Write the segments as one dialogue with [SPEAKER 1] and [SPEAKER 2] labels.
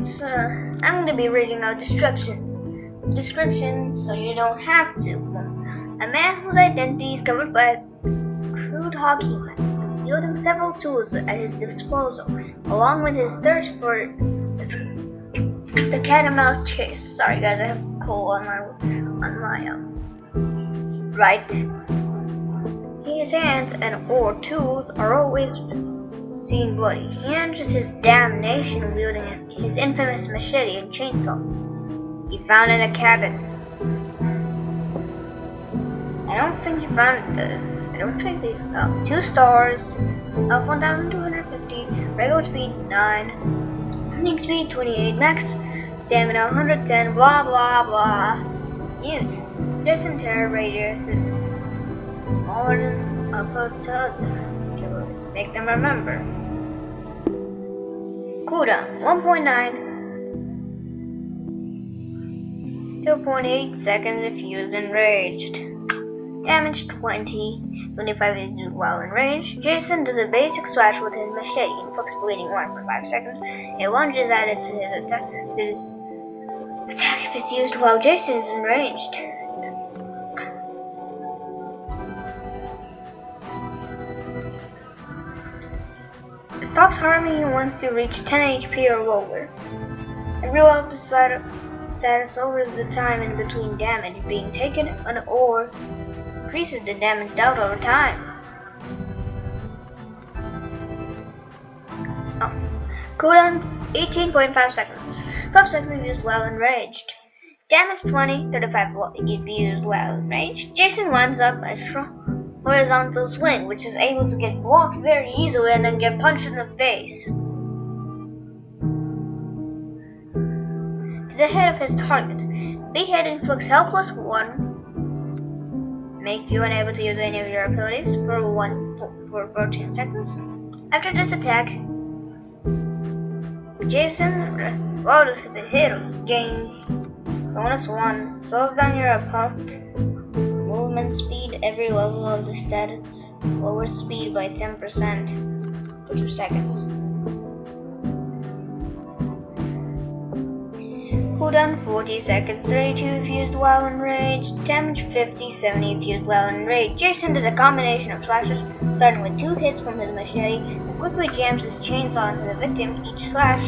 [SPEAKER 1] since I'm going to be reading out descriptions so you don't have to. A man whose identity is covered by a crude hockey mask, wielding several tools at his disposal, along with his thirst for the cat and mouse chase. Sorry guys, I have a cold on my right. His hands and or tools are always seen bloody. He enters his damnation wielding his infamous machete and chainsaw he found in a cabin. I don't think these 2 stars, up 1250, regular speed 9, running speed 28, max stamina 110, blah blah blah. Mute. Jason terror radius is smaller than opposed to other killers. Make them remember. Cooldown 1.9, 2.8 seconds if used enraged. Damage 20, 25 if used while enraged. Jason does a basic slash with his machete, inflicts bleeding 1 for 5 seconds. A lunge is added to his attack if it's used while Jason is enraged. It stops harming you once you reach 10 HP or lower. And real up the status over the time in between damage being taken or increases the damage dealt over time. Cooldown 18.5 seconds. 12 seconds used while enraged. Damage 20, 35 if used while enraged. Jason winds up a horizontal swing, which is able to get blocked very easily and then get punched in the face. To the head of his target. Big head inflicts helpless 1. Make you unable to use any of your abilities for 14 seconds. After this attack, Jason, regardless of the hit, gains bonus 1, slows down your opponent. Movement speed every level of the stats. Lower speed by 10% for 2 seconds. Cooldown 40 seconds, 32 if used while enraged, damage 50, 70 if used while enraged. Jason does a combination of slashes, starting with 2 hits from his machete, and quickly jams his chainsaw into the victim. Each slash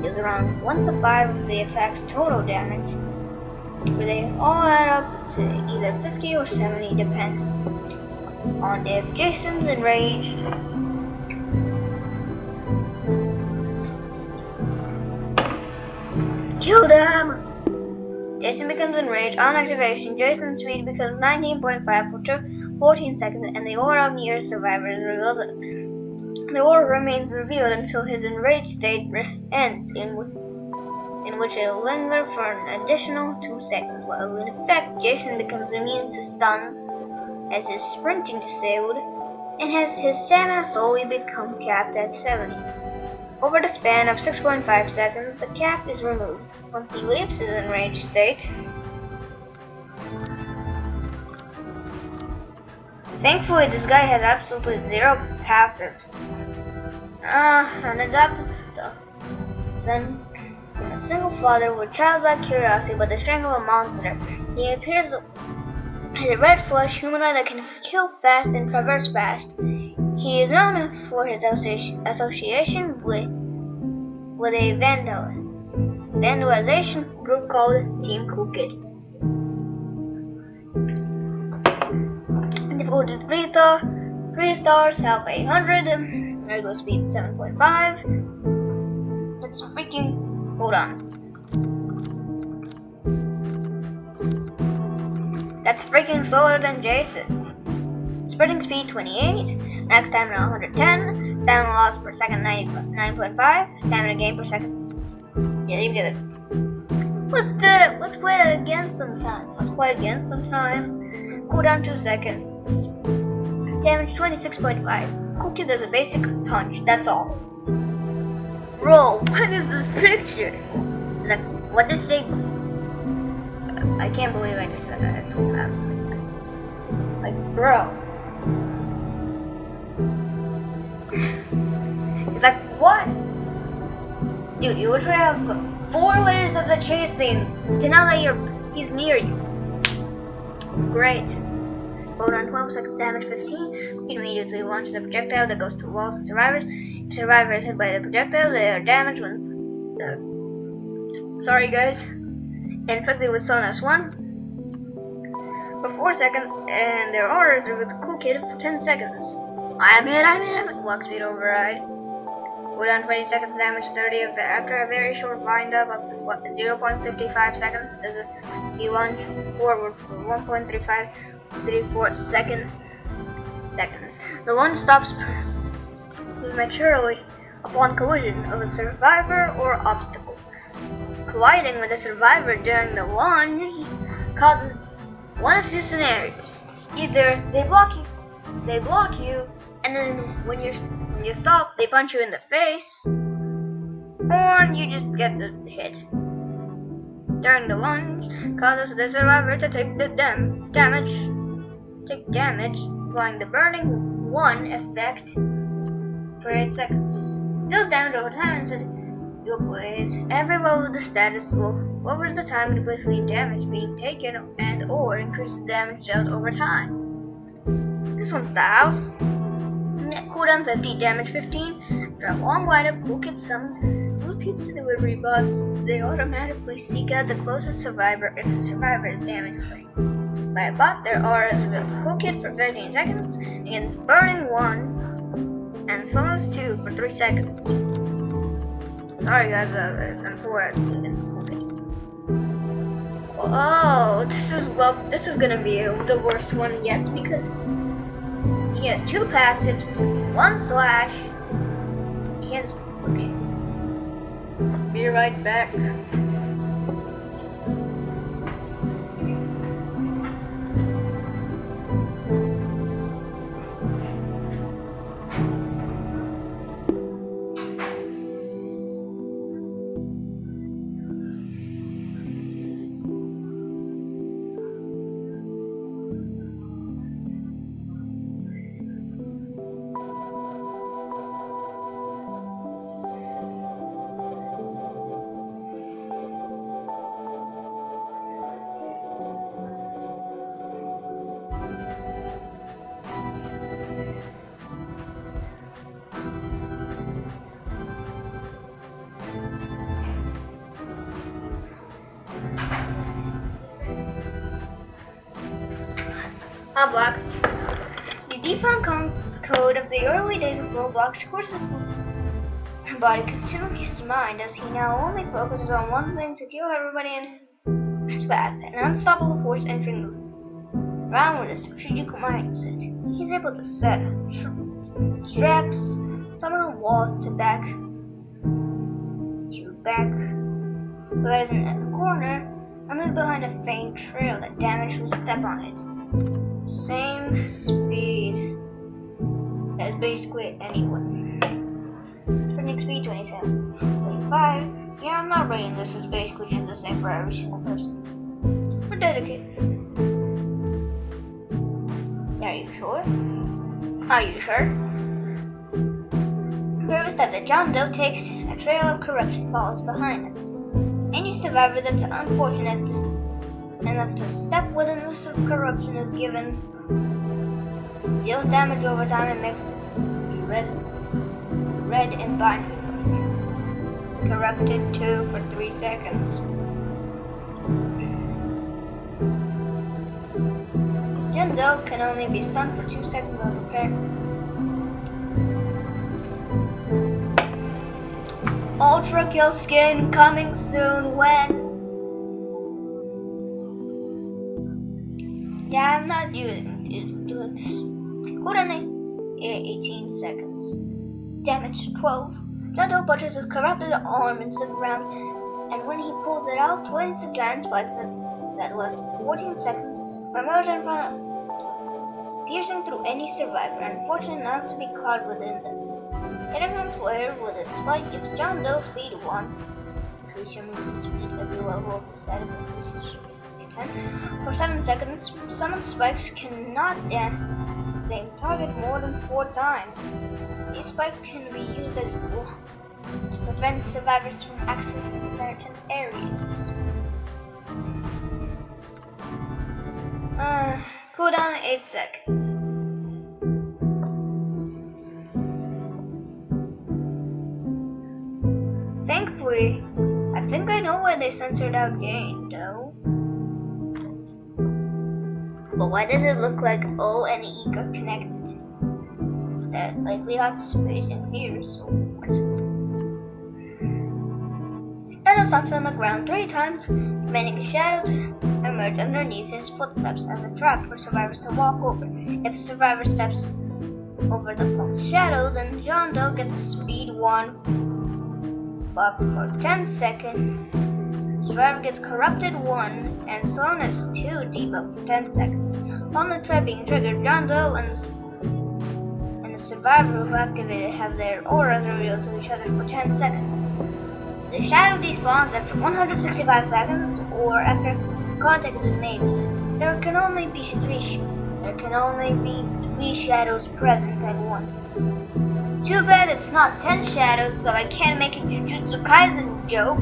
[SPEAKER 1] deals around 1 to 5 of the attack's total damage, but they all add up to either 50 or 70 depending on if Jason's enraged. Kill them! Jason becomes enraged. On activation, Jason's speed becomes 19.5 for 14 seconds, and the aura of nearest survivors reveals it. The aura remains revealed until his enraged state ends, in which it will linger for an additional 2 seconds. While in effect, Jason becomes immune to stuns, as his sprinting disabled, and has his stamina slowly become capped at 70. Over the span of 6.5 seconds, the cap is removed. Once he leaves his enraged state, thankfully this guy has absolutely 0 passives. An adopted son from a single father with childlike curiosity but the strength of a monster. He appears as a red flesh humanoid that can kill fast and traverse fast. He is known for his association with a vandalization group called Team Cool Kid. Difficulty 3 stars, health 800, regular speed 7.5. Let's freaking hold on. That's freaking slower than Jason's. Sprinting speed 28, max stamina 110, stamina loss per second 9.5, stamina gain per second. Yeah, you get it. Let's play that again sometime. Cooldown 2 seconds. Damage 26.5. Cookie does a basic punch, that's all. Bro, what is this picture? Like, what this say? I can't believe I just said that. Like, bro. It's like, what? Dude, you literally have 4 layers of the chase thing to now that he's near you. Great. Hold on 12 seconds, damage 15. You immediately launch the projectile that goes to walls and survivors. If survivor is hit by the projectile, they are damaged when... sorry guys. Infected with Sonus 1 for 4 seconds, and their aura is with a cool kid for 10 seconds. I'm hit. Walk speed override. Hold on 20 seconds, damage 30 after a very short wind up of 0.55 seconds. Does it be launch forward for 1.34 seconds. The launch stops prematurely upon collision of a survivor or obstacle. Colliding with a survivor during the launch causes one of 2 scenarios. Either they block you, and then when you stop, they punch you in the face, or you just get the hit. During the launch, causes the survivor to take the damage, applying the burning 1 effect for 8 seconds. Deals damage over time and says you place every level of the status lowers the time between damage being taken and or increases damage dealt over time. This one's the house. Cooldown 50, damage 15. After a long windup, Cool Kid summons 2 pizza delivery bots. They automatically seek out the closest survivor if the survivor is damage free. By a bot, their aura is revealed to Cool Kid for 15 seconds, against Burning 1 and Sonus 2 for 3 seconds. Sorry guys, I'm poor at Cool Kid. Oh, this is gonna be the worst one yet because he has 2 passives, 1 slash. He has. Okay. Be right back. Block. The default code of the early days of Roblox courses body consumed his mind as he now only focuses on one thing: to kill everybody in his path. An unstoppable force entering the round with a strategic mindset. He's able to set traps, summon walls to back horizon at the corner, and then behind a faint trail that damage will step on it. Same speed as basically anyone. Sprinting speed 27, 25. Yeah, I'm not rating this as basically just the same for every single person. We're dedicated. Are you sure? Are you sure? Every step that John Doe takes, a trail of corruption follows behind him. Any survivor that's unfortunate enough to step within this corruption is given deals damage over time and makes red and binary. Corrupted 2 for 3 seconds. John Doe can only be stunned for 2 seconds on repair. Ultra Kill Skin coming soon when? Yeah, I'm not doing this. Cooldown 18 seconds. Damage 12. John Doe punches his corrupted arm into the ground, and when he pulls it out, twins of giant spikes that last 14 seconds emerge in front of him, piercing through any survivor, unfortunate not to be caught within them. Hitting one player with a spike gives John Doe speed 1. Increase your movement speed every level of the status increases speed 10. For 7 seconds, summoned spikes cannot damage the same target more than 4 times. These spikes can be used as prevent survivors from accessing certain areas. Cooldown 8 seconds. Thankfully, I think I know why they censored out Jane, though. But why does it look like O and E are connected? That, like, we got space in here, so what? Shadow stomps on the ground 3 times, demanding a shadow to emerge underneath his footsteps as a trap for survivors to walk over. If a survivor steps over the false shadow, then John Doe gets speed 1 buck for 10 seconds. Survivor gets corrupted 1 and slowness 2 debuff for 10 seconds. Upon the trap being triggered, John Doe and the survivor who activated have their auras revealed to each other for 10 seconds. The shadow despawns after 165 seconds or after contact is made. There can only be 3 shadows present at once. Too bad it's not 10 shadows, so I can't make a Jujutsu Kaisen joke.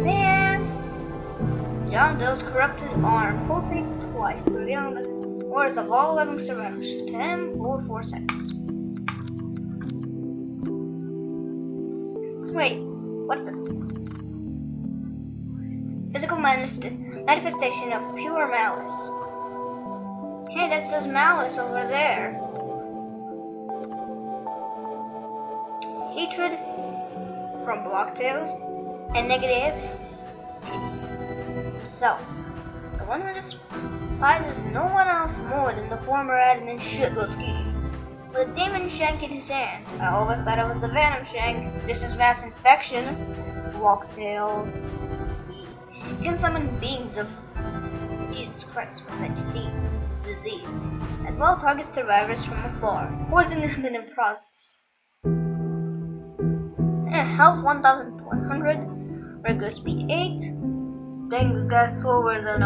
[SPEAKER 1] Man, John Doe's corrupted arm pulsates twice, revealing the auras of all living survivors. 10 for 4 seconds. Wait, what the? Physical manifestation of pure malice. Hey, that says malice over there. Hatred from Blocktails and negative himself. The one who despises no one else more than the former admin Shitlutsky. With a demon shank in his hands. I always thought it was the Venom Shank. This is mass infection. Blocktail. He can summon beings of Jesus Christ from the disease, as well as target survivors from afar, poisoning them in the process. Health 1100, regular speed 8. Dang, this guy's slower than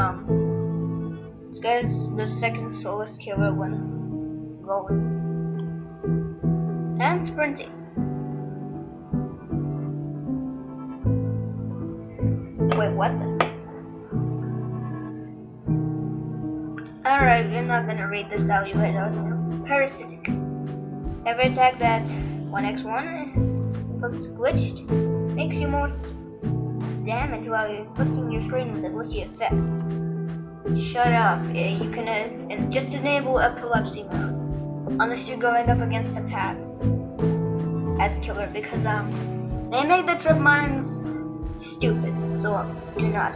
[SPEAKER 1] this guy's the second slowest killer when going. And sprinting. Wait, what the? Alright, I'm not gonna read this out, you guys already know. Parasitic. Every attack that 1x1 looks glitched makes you more damage while you're inflicting your screen with a glitchy effect. Shut up, you can just enable epilepsy mode. Unless you're going up against a tab as a killer, because they make the trip mines stupid, so do not.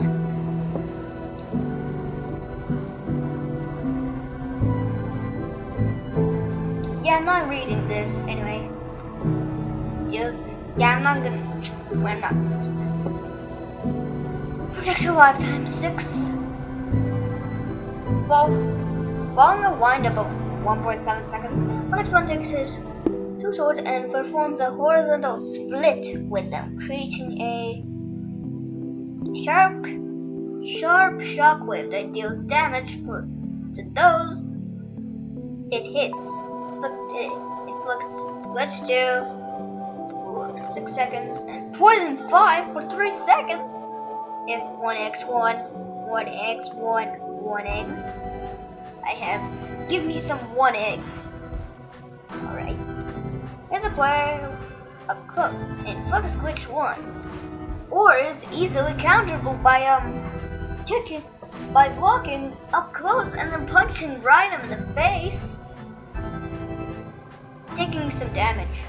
[SPEAKER 1] Yeah, I'm not reading this anyway. Yeah, I'm not gonna. We're not. Projectile lifetime 6. Following a wind-up of 1.7 seconds, 1x1 takes his 2 swords and performs a horizontal split with them, creating a sharp shockwave that deals damage to those it hits. It inflicts glitch 2 for 6 seconds and poison 5 for 3 seconds. If 1x1, 1x1, 1x, I have. Give me some 1x. Alright. Here's a player up close. Inflicts glitch 1. Or is easily counterable by blocking up close and then punching right in the face, taking some damage.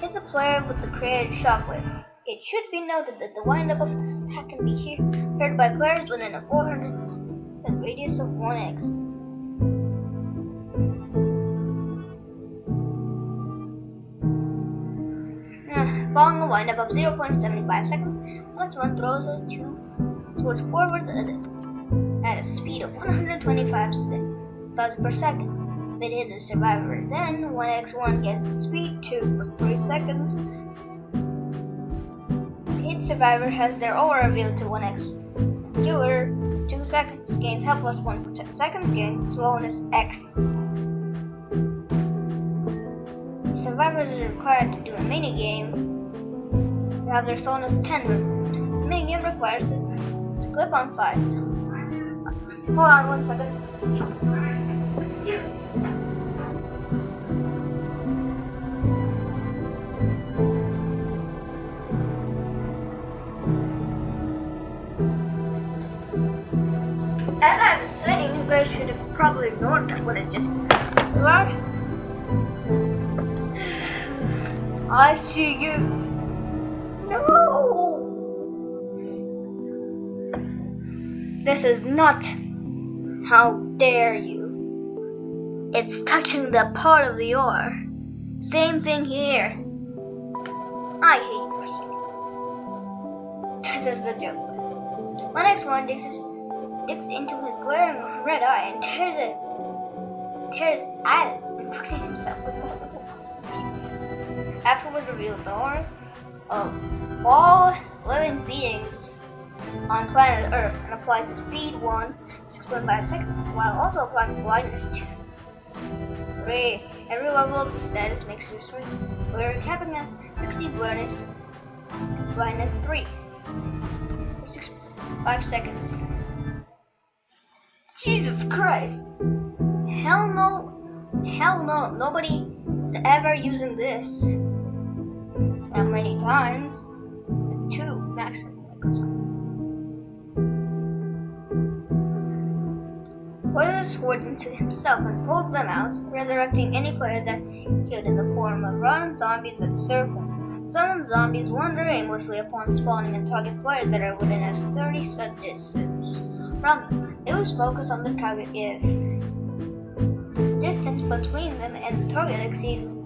[SPEAKER 1] Hits a player with the created shockwave. It should be noted that the wind-up of this attack can be heard by players within a 400 radius of 1x. Following a wind-up of 0.75 seconds, next one throws his 2 swords forwards at a speed of 125 thoughts per second. If it hits a survivor, then 1x1 gets speed 2 for 3 seconds. Hit survivor has their aura revealed to 1x killer 2 seconds, gains health plus 1 for 10 seconds, gains slowness X. survivors are required to do a mini game to have their bonus 10. The mini game requires to clip on 5. Hold on 1 second. As I was saying, you guys should have probably ignored what I just said. I see you. No! This is not. How dare you? It's touching the part of the ore. Same thing here. I hate you. This is the joke. My next one digs into his glaring red eye and tears at it, inflicting himself with multiple pulses. Afterwards reveals the ore of all living beings on planet Earth and applies speed 1, 6.5 seconds, while also applying blindness 2. 3. Every level of the status makes you swing. We're capping at 60 blindness 3 for 5 seconds. Jesus Christ! Hell no, nobody is ever using this. Not many times. 2 maximum. Pours his swords into himself and pulls them out, resurrecting any player that killed in the form of rotten zombies that serve him. Some zombies wander aimlessly upon spawning and target players that are within a 30-foot distance from them. They lose focus on the target if distance between them and the target exceeds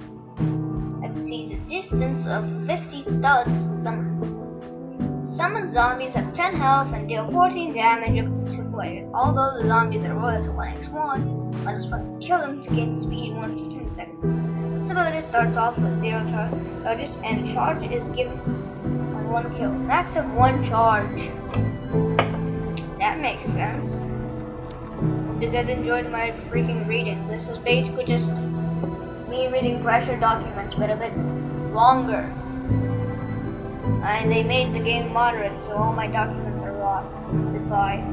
[SPEAKER 1] a distance of 50 studs. Summon zombies have 10 health and deal 14 damage to players. Although the zombies are royal to 1x1, let us fucking kill them to gain speed 1 for 10 seconds. This ability starts off with 0 charges and charge is given on 1 kill. Max of 1 charge. That makes sense. Hope you guys enjoyed my freaking reading. This is basically just me reading pressure documents, but a bit longer. And they made the game moderate, so all my documents are lost. Goodbye.